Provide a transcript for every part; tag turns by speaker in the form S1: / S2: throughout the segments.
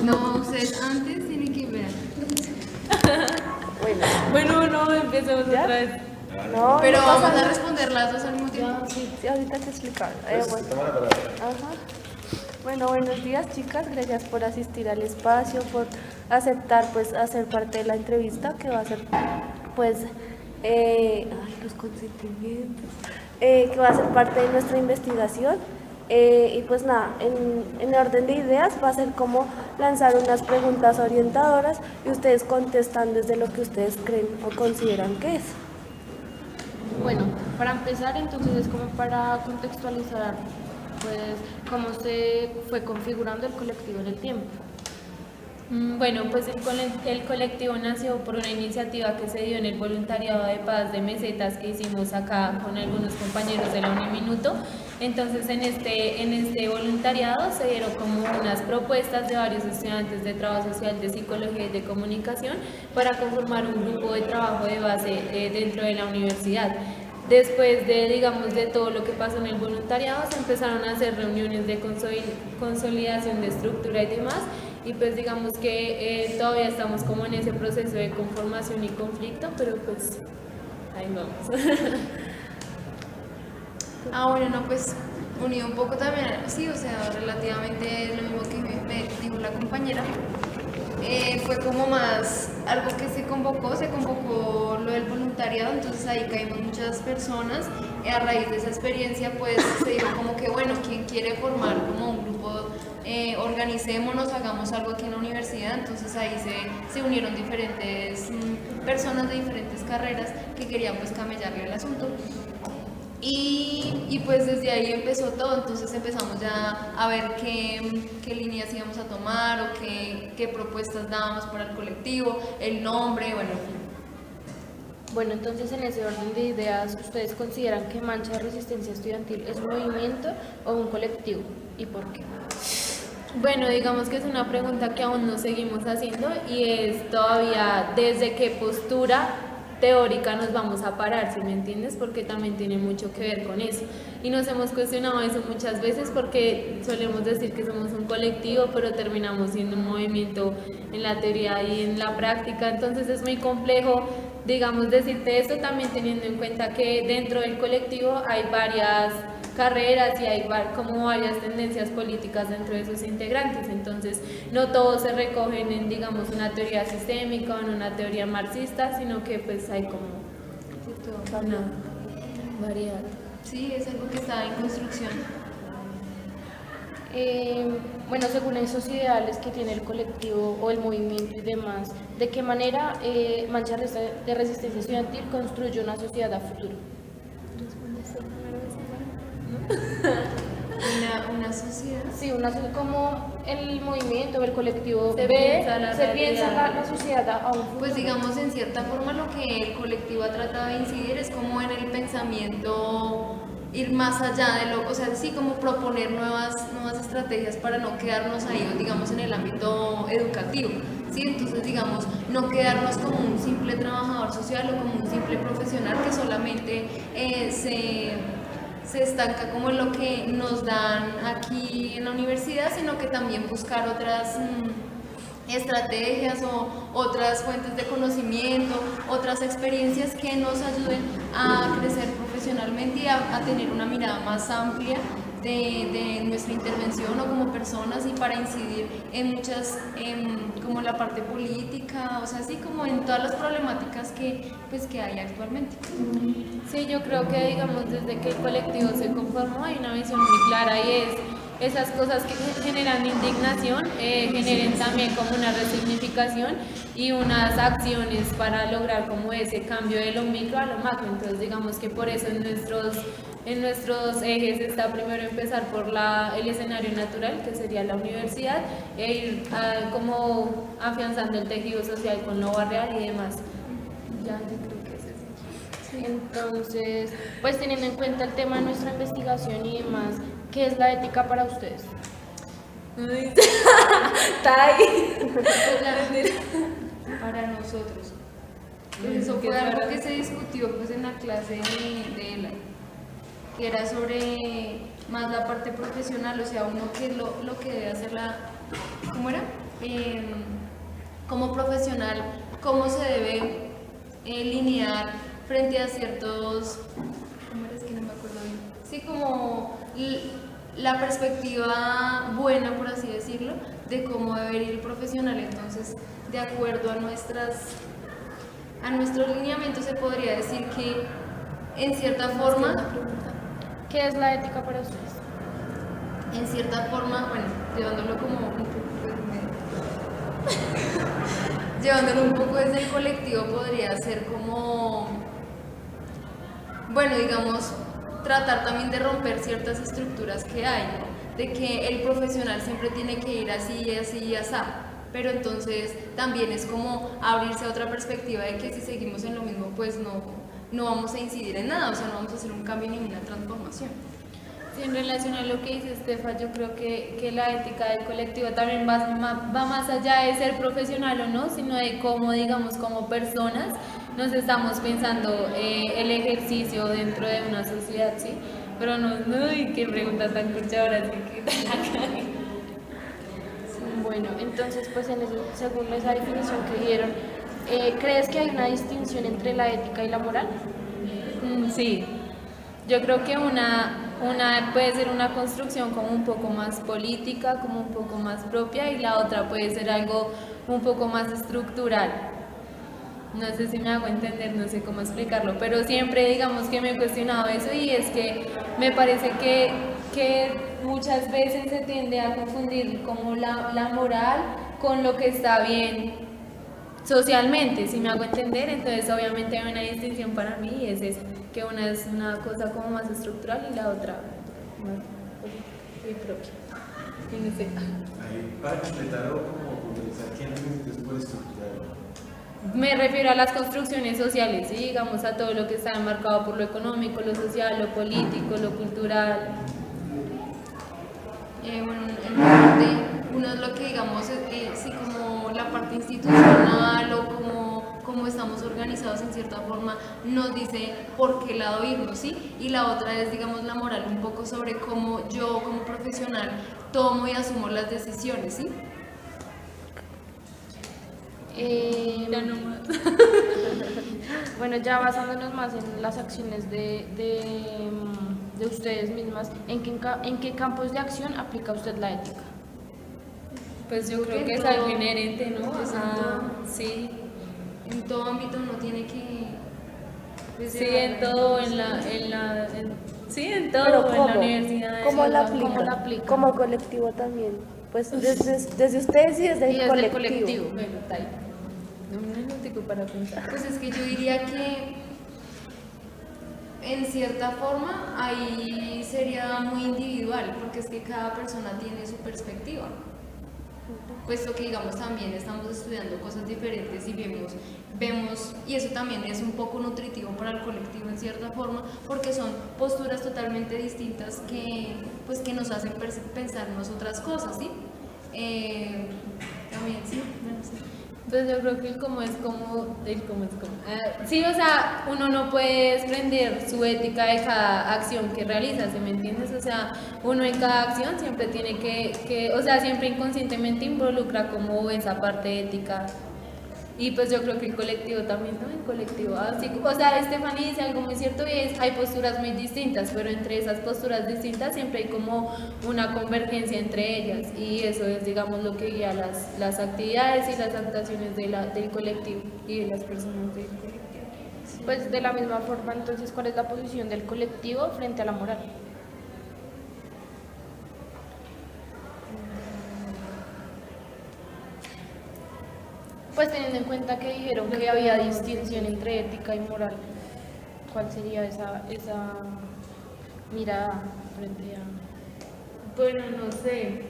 S1: No, ustedes antes tienen que ver.
S2: Bueno, no, empecemos
S3: ¿Ya?
S2: otra vez.
S3: No,
S1: Pero
S3: no
S1: vamos
S3: pasa
S1: a
S3: nada.
S1: responder las dos al mismo tiempo.
S3: Ya, sí, sí, ahorita te explico. Bueno.
S4: Toma la palabra.
S3: Ajá. Bueno, buenos días, chicas. Gracias por asistir al espacio, por aceptar, pues, hacer parte de la entrevista que va a ser, pues, los consentimientos, que va a ser parte de nuestra investigación. Y pues nada, en orden de ideas va a ser como lanzar unas preguntas orientadoras y ustedes contestan desde lo que ustedes creen o consideran que es.
S2: Bueno, para empezar, entonces es como para contextualizar, pues, cómo se fue configurando el colectivo en el tiempo. Bueno, pues el colectivo nació por una iniciativa que se dio en el voluntariado de paz de mesetas que hicimos acá con algunos compañeros de la Uniminuto. Entonces en este voluntariado se dieron como unas propuestas de varios estudiantes de trabajo social, de psicología y de comunicación para conformar un grupo de trabajo de base dentro de la universidad. Después de, digamos, de todo lo que pasó en el voluntariado, se empezaron a hacer reuniones de consolidación de estructura y demás, y pues digamos que todavía estamos como en ese proceso de conformación y conflicto, pero pues ahí vamos.
S1: Bueno, no, pues unido un poco también, sí, o sea, relativamente lo mismo que me dijo la compañera. Fue como más algo que se convocó lo del voluntariado, entonces ahí caímos muchas personas. A raíz de esa experiencia, pues se dijo como que, bueno, quien quiere formar como un grupo, organicémonos, hagamos algo aquí en la universidad. Entonces ahí se unieron diferentes personas de diferentes carreras que querían pues camellarle el asunto. Y pues desde ahí empezó todo, entonces empezamos ya a ver qué líneas íbamos a tomar o qué propuestas dábamos para el colectivo, el nombre, bueno, en fin.
S2: Bueno, entonces en ese orden de ideas, ¿ustedes consideran que Mancha de Resistencia Estudiantil es un movimiento o un colectivo? ¿Y por qué? Bueno, digamos que es una pregunta que aún no seguimos haciendo y es todavía desde qué postura teórica nos vamos a parar, ¿sí me entiendes? Porque también tiene mucho que ver con eso. Y nos hemos cuestionado eso muchas veces porque solemos decir que somos un colectivo, pero terminamos siendo un movimiento en la teoría y en la práctica. Entonces es muy complejo, digamos, decirte esto también teniendo en cuenta que dentro del colectivo hay varias carreras y hay como varias tendencias políticas dentro de sus integrantes, entonces no todos se recogen en, digamos, una teoría sistémica o en una teoría marxista, sino que pues hay como una variedad.
S1: Sí, es algo que está en construcción.
S2: Bueno, según esos ideales que tiene el colectivo o el movimiento y demás, ¿de qué manera Mancha de Resistencia Estudiantil construye una sociedad a futuro?
S1: Una sociedad.
S2: Sí, como el movimiento, el colectivo
S1: Se
S2: piensa
S1: realidad.
S2: la sociedad a un futuro.
S1: Pues digamos, en cierta forma lo que el colectivo ha tratado de incidir es como en el pensamiento, ir más allá de lo, o sea, sí, como proponer nuevas estrategias para no quedarnos ahí, digamos, en el ámbito educativo, ¿sí? Entonces, digamos, no quedarnos como un simple trabajador social o como un simple profesional que solamente se estanca como en lo que nos dan aquí en la universidad, sino que también buscar otras estrategias o otras fuentes de conocimiento, otras experiencias que nos ayuden a crecer profesionalmente y a tener una mirada más amplia de nuestra intervención o como personas y para incidir en muchas, como la parte política, o sea, así como en todas las problemáticas que hay actualmente.
S2: Sí, yo creo que, digamos, desde que el colectivo se conformó hay una visión muy clara y es esas cosas que generan indignación, generen también como una resignificación y unas acciones para lograr como ese cambio de lo micro a lo macro. Entonces, digamos que por eso en nuestros ejes está primero empezar por el escenario natural, que sería la universidad, e ir como afianzando el tejido social con lo barrial y demás. Ya, yo creo que es eso. Sí. Entonces, pues teniendo en cuenta el tema de nuestra investigación y demás, ¿qué es la ética para ustedes?
S1: Está ahí. Para nosotros. Pues eso fue algo que se discutió pues en la clase de ELA, que era sobre más la parte profesional, o sea, uno que es lo que debe hacer ¿cómo era? como profesional, cómo se debe linear frente a ciertos, ¿cómo es que no me acuerdo bien? Sí, como la perspectiva buena, por así decirlo, de cómo debe ir el profesional. Entonces, de acuerdo a nuestros lineamientos, se podría decir que en cierta forma,
S2: ¿Qué es la ética para ustedes?
S1: en cierta forma, bueno, llevándolo como un poco, llevándolo un poco desde el colectivo, podría ser como, bueno, digamos, tratar también de romper ciertas estructuras que hay, ¿no? De que el profesional siempre tiene que ir así, así y así, pero entonces también es como abrirse a otra perspectiva de que si seguimos en lo mismo, pues no vamos a incidir en nada, o sea, no vamos a hacer un cambio ni una transformación.
S2: Sí, en relación a lo que dice Estefa, yo creo que la ética del colectivo también va más allá de ser profesional o no, sino de cómo, digamos, como personas nos estamos pensando el ejercicio dentro de una sociedad, ¿sí? Pero no, y qué pregunta tan corchadora, así que la cagué.
S3: Bueno, entonces, pues según esa definición que dieron, ¿crees que hay una distinción entre la ética y la moral?
S2: Sí, yo creo que una puede ser una construcción como un poco más política, como un poco más propia, y la otra puede ser algo un poco más estructural. No sé si me hago entender, no sé cómo explicarlo, pero siempre digamos que me he cuestionado eso, y es que me parece que muchas veces se tiende a confundir como la moral con lo que está bien socialmente, si me hago entender. Entonces obviamente hay una distinción para mí, y es esa, que una es una cosa como más estructural y la otra muy propia. Y no sé.
S4: Ahí, para completar o como puntualizar, ¿qué entiendes por estructural?
S2: Me refiero a las construcciones sociales, ¿sí? Digamos a todo lo que está enmarcado por lo económico, lo social, lo político, lo cultural.
S1: Bueno, en parte, uno es lo que digamos, sí, como la parte institucional o como estamos organizados en cierta forma, nos dice por qué lado irnos, ¿sí? Y la otra es, digamos, la moral, un poco sobre cómo yo como profesional tomo y asumo las decisiones, ¿sí?
S2: Ya no más.
S3: Bueno, ya basándonos más en las acciones de ustedes mismas, ¿en qué campos de acción aplica usted la ética?
S2: Pues yo creo
S1: En
S2: que es
S1: todo.
S2: algo inherente, ¿no?
S1: Pues en todo.
S2: Sí.
S1: En todo ámbito uno tiene que... pues,
S2: Sí,
S1: llevar
S2: en todo, sí, en todo, en la universidad.
S3: ¿Cómo la
S2: ¿Cómo la
S3: aplica? Como colectivo también. Pues desde ustedes y desde
S2: Y
S3: el
S2: desde el
S3: colectivo.
S2: colectivo. Bueno, está ahí. Un minutico para pensar.
S1: Pues es que yo diría que en cierta forma ahí sería muy individual, porque es que cada persona tiene su perspectiva. Puesto que digamos también estamos estudiando cosas diferentes y vemos, y eso también es un poco nutritivo para el colectivo en cierta forma, porque son posturas totalmente distintas que nos hacen pensarnos otras cosas, ¿sí? También, sí, bueno, sí.
S2: Entonces yo creo que el cómo es como. Sí, o sea, uno no puede desprender su ética de cada acción que realiza, ¿sí me entiendes? O sea, uno en cada acción siempre tiene o sea, siempre inconscientemente involucra como esa parte ética. Y pues yo creo que el colectivo también, ¿no? El colectivo, así, o sea, Stephanie dice algo muy cierto, y es, hay posturas muy distintas, pero entre esas posturas distintas siempre hay como una convergencia entre ellas, y eso es, digamos, lo que guía las actividades y las actuaciones del colectivo y de las personas del colectivo.
S3: Pues de la misma forma, entonces, ¿cuál es la posición del colectivo frente a la moral? Pues teniendo en cuenta que dijeron que había distinción entre ética y moral, ¿cuál sería esa mirada frente a...?
S2: Bueno, no sé,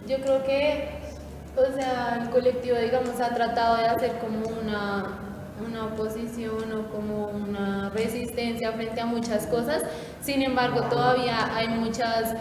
S2: yo creo que, o sea, el colectivo, digamos, ha tratado de hacer como una oposición o como una resistencia frente a muchas cosas. Sin embargo, todavía hay muchas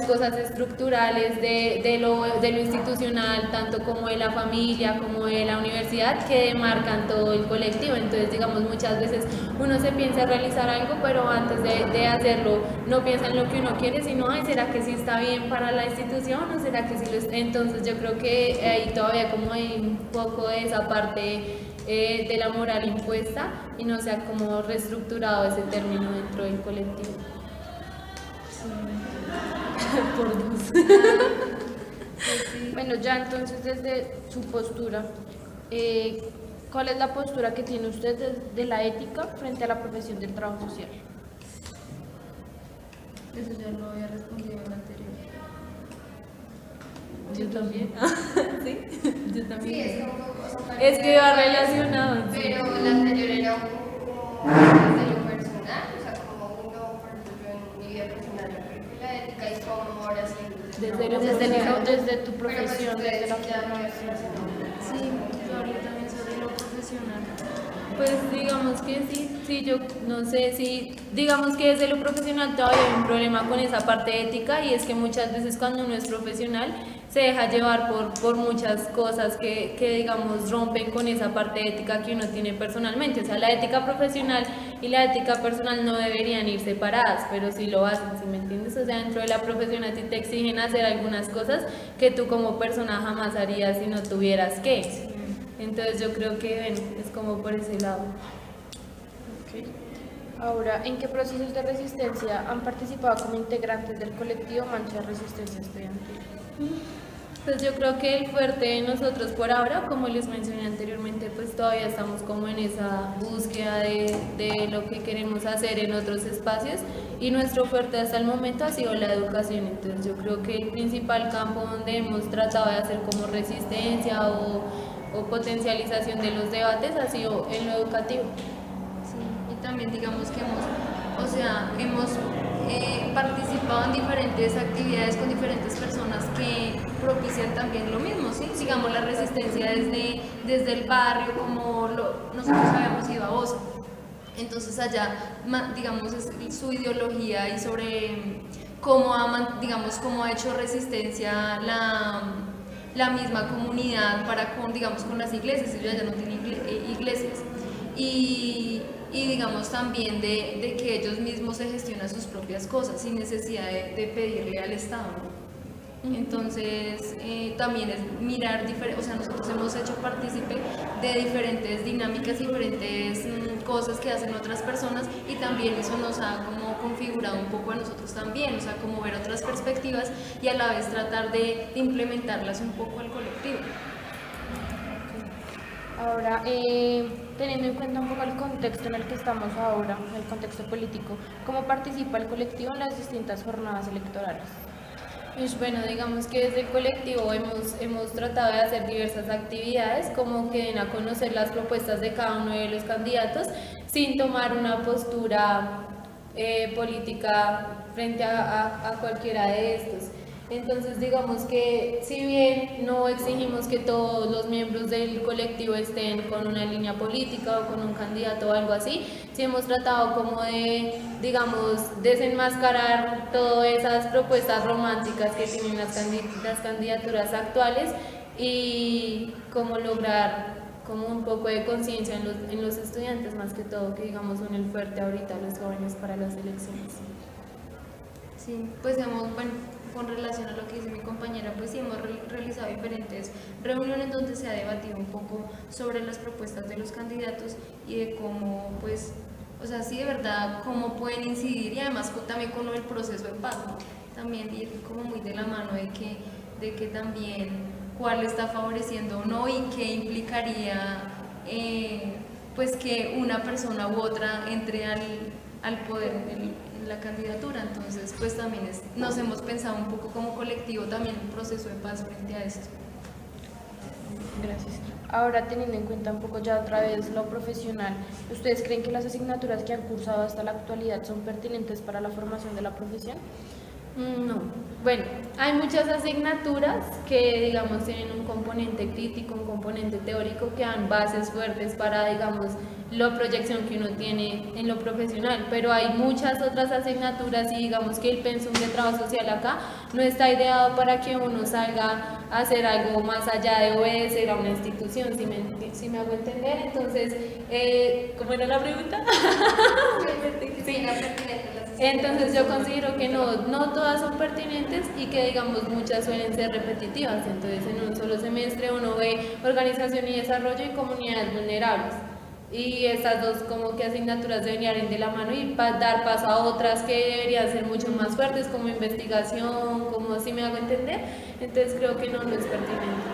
S2: cosas estructurales de lo institucional, tanto como de la familia, como de la universidad, que marcan todo el colectivo. Entonces, digamos, muchas veces uno se piensa realizar algo, pero antes de hacerlo no piensa en lo que uno quiere, sino, ay, ¿será que sí está bien para la institución o será que sí lo está? Entonces, yo creo que ahí todavía como hay un poco de esa parte de la moral impuesta y no se ha como reestructurado ese término dentro del colectivo. Por dos.
S3: Bueno, ya entonces desde su postura, ¿cuál es la postura que tiene usted de la ética frente a la profesión del trabajo social?
S1: Eso ya lo había respondido en el anterior.
S2: Yo también. ¿Sí? Yo también.
S1: Sí, es como,
S2: Es que va relacionado.
S1: Pero el anterior era un poco desde lo personal, o sea, como uno, por ejemplo, en mi vida personal, yo creo que la ética es como ahora sí.
S3: Desde tu profesión, desde la
S1: formación.
S2: Sí, yo hablé también sobre lo profesional. Pues digamos que sí, yo no sé si, digamos que desde lo profesional todavía hay un problema con esa parte ética y es que muchas veces cuando uno es profesional se deja llevar por muchas cosas que digamos rompen con esa parte ética que uno tiene personalmente. O sea, la ética profesional y la ética personal no deberían ir separadas, pero sí lo hacen, ¿sí me entiendes? O sea, dentro de la profesión a ti te exigen hacer algunas cosas que tú como persona jamás harías si no tuvieras que. Entonces yo creo que es como por ese lado.
S3: Okay. Ahora, ¿en qué procesos de resistencia han participado como integrantes del colectivo Mancha Resistencia Estudiantil?
S2: Pues yo creo que el fuerte de nosotros por ahora, como les mencioné anteriormente, pues todavía estamos como en esa búsqueda de lo que queremos hacer en otros espacios y nuestro fuerte hasta el momento ha sido la educación. Entonces yo creo que el principal campo donde hemos tratado de hacer como resistencia o potencialización de los debates ha sido en lo educativo.
S1: Sí, y también digamos que hemos participado en diferentes actividades con diferentes personas que propician también lo mismo, ¿sí? Digamos la resistencia desde el barrio, como nosotros habíamos ido a Osa. Entonces allá, digamos, es su ideología y sobre cómo ha hecho resistencia la misma comunidad con las iglesias. Ellos ya no tienen iglesias. Y digamos también de que ellos mismos se gestionan sus propias cosas sin necesidad de pedirle al Estado, ¿no? Entonces también es mirar, o sea, nosotros hemos hecho partícipe de diferentes dinámicas, diferentes cosas que hacen otras personas y también eso nos ha como configurado un poco a nosotros también, o sea, como ver otras perspectivas y a la vez tratar de implementarlas un poco al colectivo.
S3: Ahora, teniendo en cuenta un poco el contexto en el que estamos ahora, el contexto político, ¿cómo participa el colectivo en las distintas jornadas electorales?
S2: Pues bueno, digamos que desde el colectivo hemos tratado de hacer diversas actividades, como que den a conocer las propuestas de cada uno de los candidatos, sin tomar una postura política frente a cualquiera de estos. Entonces, digamos que si bien no exigimos que todos los miembros del colectivo estén con una línea política o con un candidato o algo así, sí hemos tratado como de, digamos, desenmascarar todas esas propuestas románticas que tienen las candidaturas actuales y como lograr como un poco de conciencia en los estudiantes, más que todo, que digamos son el fuerte ahorita los jóvenes para las elecciones.
S1: Sí, pues con relación a lo que dice mi compañera, pues sí hemos realizado diferentes reuniones donde se ha debatido un poco sobre las propuestas de los candidatos y de cómo, pues, o sea, sí de verdad, cómo pueden incidir y además también con lo del proceso de paz, ¿no? También ir como muy de la mano de que también cuál está favoreciendo o no y qué implicaría pues que una persona u otra entre al poder en la candidatura. Entonces pues también nos hemos pensado un poco como colectivo también un proceso de paz frente a esto.
S3: Gracias. Ahora, teniendo en cuenta un poco ya otra vez lo profesional, ¿ustedes creen que las asignaturas que han cursado hasta la actualidad son pertinentes para la formación de la profesión?
S2: No, bueno, hay muchas asignaturas que, digamos, tienen un componente crítico, un componente teórico que dan bases fuertes para, digamos, la proyección que uno tiene en lo profesional, pero hay muchas otras asignaturas y digamos que el pensum de trabajo social acá no está ideado para que uno salga a hacer algo más allá de obedecer a una institución, si me hago entender. Entonces, ¿cómo era la pregunta? Sí. Entonces yo considero que no todas son pertinentes y que digamos muchas suelen ser repetitivas. Entonces en un solo semestre uno ve organización y desarrollo y comunidades vulnerables. Y estas dos como que asignaturas deberían ir de la mano y dar paso a otras que deberían ser mucho más fuertes, como investigación, como si me hago entender. Entonces creo que no es pertinente.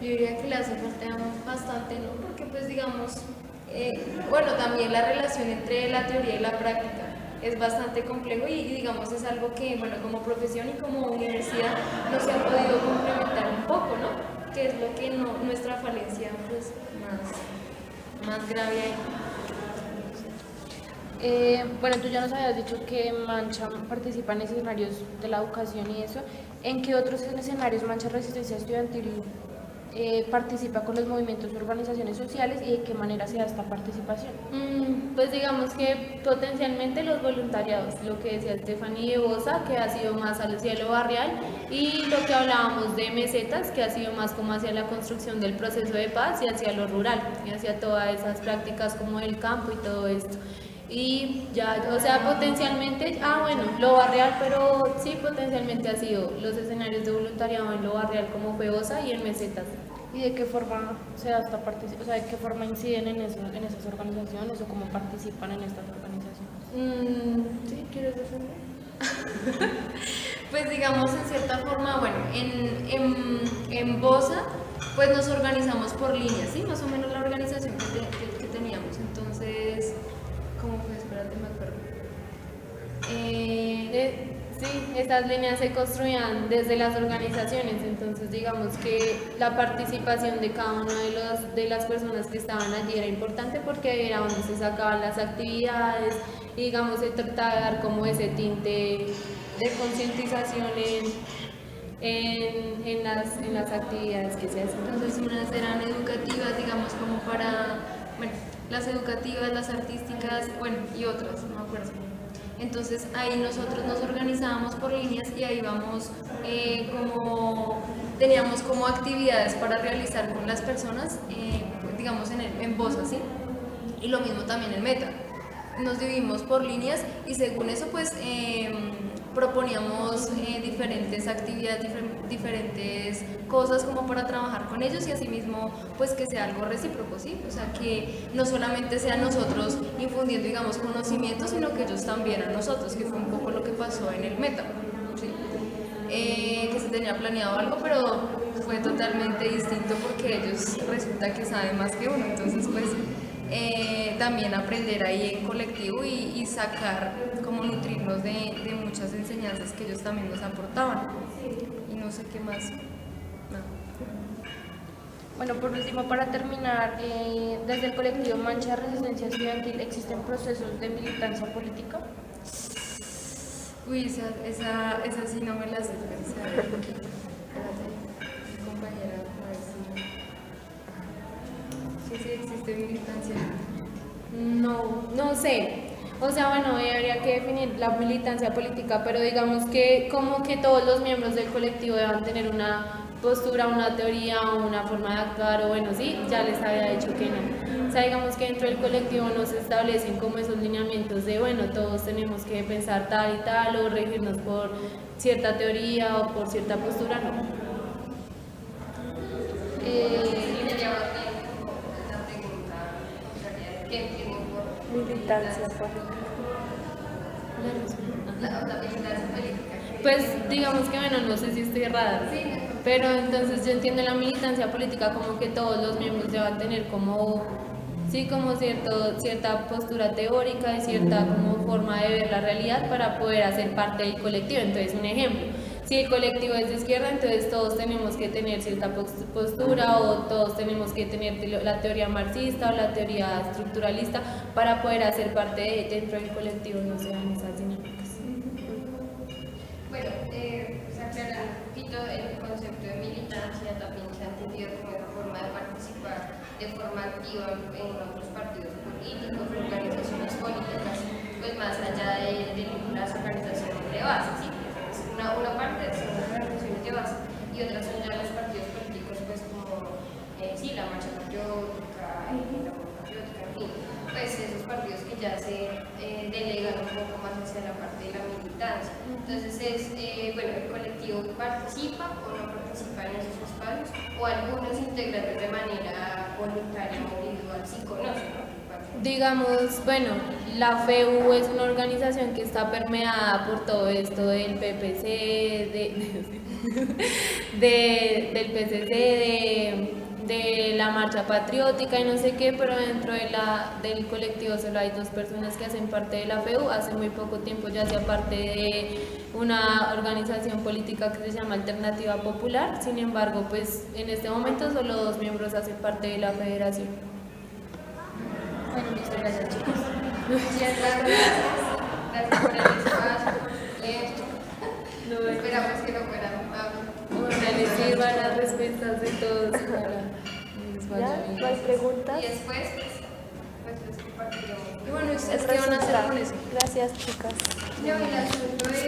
S1: Yo diría que le hace falta bastante, ¿no? Porque pues digamos, bueno, también la relación entre la teoría y la práctica es bastante complejo y digamos es algo que, bueno, como profesión y como universidad no se ha podido complementar un poco, ¿no? Que es lo que nuestra falencia pues más grave ahí.
S2: Bueno, tú ya nos habías dicho que Mancha participa en escenarios de la educación y eso. ¿En qué otros escenarios Mancha Resistencia Estudiantil participa con los movimientos y organizaciones sociales y de qué manera se da esta participación? Pues digamos que potencialmente los voluntariados, lo que decía Stephanie Bosa, que ha sido más al cielo barrial, y lo que hablábamos de mesetas, que ha sido más como hacia la construcción del proceso de paz y hacia lo rural, y hacia todas esas prácticas como el campo y todo esto. Y ya, o sea, potencialmente, bueno, lo barrial, pero sí, potencialmente ha sido los escenarios de voluntariado en lo barrial como fue Bosa y en mesetas.
S3: ¿Y de qué forma se da esta participación? O sea, ¿de qué forma inciden en esas organizaciones o cómo participan en estas organizaciones?
S1: ¿Sí? ¿Quieres defender? Pues digamos, en cierta forma, bueno, en Bosa, pues nos organizamos por líneas, ¿sí? Más o menos la organización que teníamos. Entonces, ¿cómo fue? Espérate, me acuerdo.
S2: Sí, estas líneas se construían desde las organizaciones, entonces digamos que la participación de cada una de las personas que estaban allí era importante porque era donde se sacaban las actividades y digamos se trataba de dar como ese tinte de concientización en las actividades que se hacen.
S1: Entonces unas eran educativas, digamos, como para, bueno, las educativas, las artísticas, bueno, y otras, no me acuerdo. Entonces ahí nosotros nos organizábamos por líneas y ahí vamos teníamos como actividades para realizar con las personas, digamos en Bosa, ¿sí? Y lo mismo también en Meta. Nos dividimos por líneas y según eso pues proponíamos diferentes actividades, diferentes cosas como para trabajar con ellos y asimismo pues que sea algo recíproco, ¿sí? O sea que no solamente sean nosotros infundiendo digamos conocimientos, sino que ellos también a nosotros, que fue un poco lo que pasó en el Meta, ¿sí? Que se tenía planeado algo pero fue totalmente distinto porque ellos resulta que saben más que uno, entonces pues también aprender ahí en colectivo y sacar, como nutrirnos de muchas enseñanzas que ellos también nos aportaban. Y no sé qué más. No.
S3: Bueno, por último, para terminar, desde el colectivo Mancha Resistencia Estudiantil, ¿existen procesos de militancia política?
S1: Uy, esa sí no me la sé pensar. Espérate, compañera, a ver si... Sí existe militancia.
S2: No sé. O sea, bueno, habría que definir la militancia política, pero digamos que como que todos los miembros del colectivo deban tener una postura, una teoría o una forma de actuar, o bueno, sí, ya les había dicho que no. O sea, digamos que dentro del colectivo no se establecen como esos lineamientos de, bueno, todos tenemos que pensar tal y tal, o regirnos por cierta teoría o por cierta postura, no.
S3: Militancia política.
S2: Pues digamos que bueno, no sé si estoy errada, pero entonces yo entiendo la militancia política como que todos los miembros deban tener como, sí, como cierta postura teórica y cierta como forma de ver la realidad para poder hacer parte del colectivo. Entonces un ejemplo, si el colectivo es de izquierda, entonces todos tenemos que tener cierta postura o todos tenemos que tener la teoría marxista o la teoría estructuralista para poder hacer parte dentro del colectivo, no sean esas dinámicas.
S5: Bueno, pues aclarar un poquito el concepto de militancia, también se ha entendido como una forma de participar de forma activa en otros partidos políticos, organizaciones políticas, pues más allá de las organizaciones de base, ¿sí? Una parte son las organizaciones de base y otras son ya los partidos políticos, pues como sí, la Marcha Patriótica, la Unión Patriótica, en fin, pues esos partidos que ya se delegan un poco más hacia la parte de la militancia. Entonces bueno, el colectivo participa o no participa en esos espacios, o algunos integrantes de manera voluntaria o individual sí conocen, ¿no?
S2: Digamos, bueno, la FEU es una organización que está permeada por todo esto del PPC, del PCC, de la Marcha Patriótica y no sé qué, pero dentro del colectivo solo hay 2 personas que hacen parte de la FEU. Hace muy poco tiempo ya hacía parte de una organización política que se llama Alternativa Popular. Sin embargo, pues en este momento solo 2 miembros hacen parte de la federación.
S5: Bueno, listo, gracias chicos. Muchas gracias. Gracias por el espacio, por su tiempo.
S2: No,
S5: Esperamos que no fuera
S2: ojalá les sirva las respuestas de todos. Ojalá les vaya
S3: ¿Ya?
S2: bien.
S3: ¿No hay preguntas?
S5: Y después, pues les compartiremos.
S1: Y bueno,
S3: El
S1: ¿ustedes qué van a hacer con
S3: resultado.
S1: eso?
S3: Gracias, chicas.
S5: No, el asunto es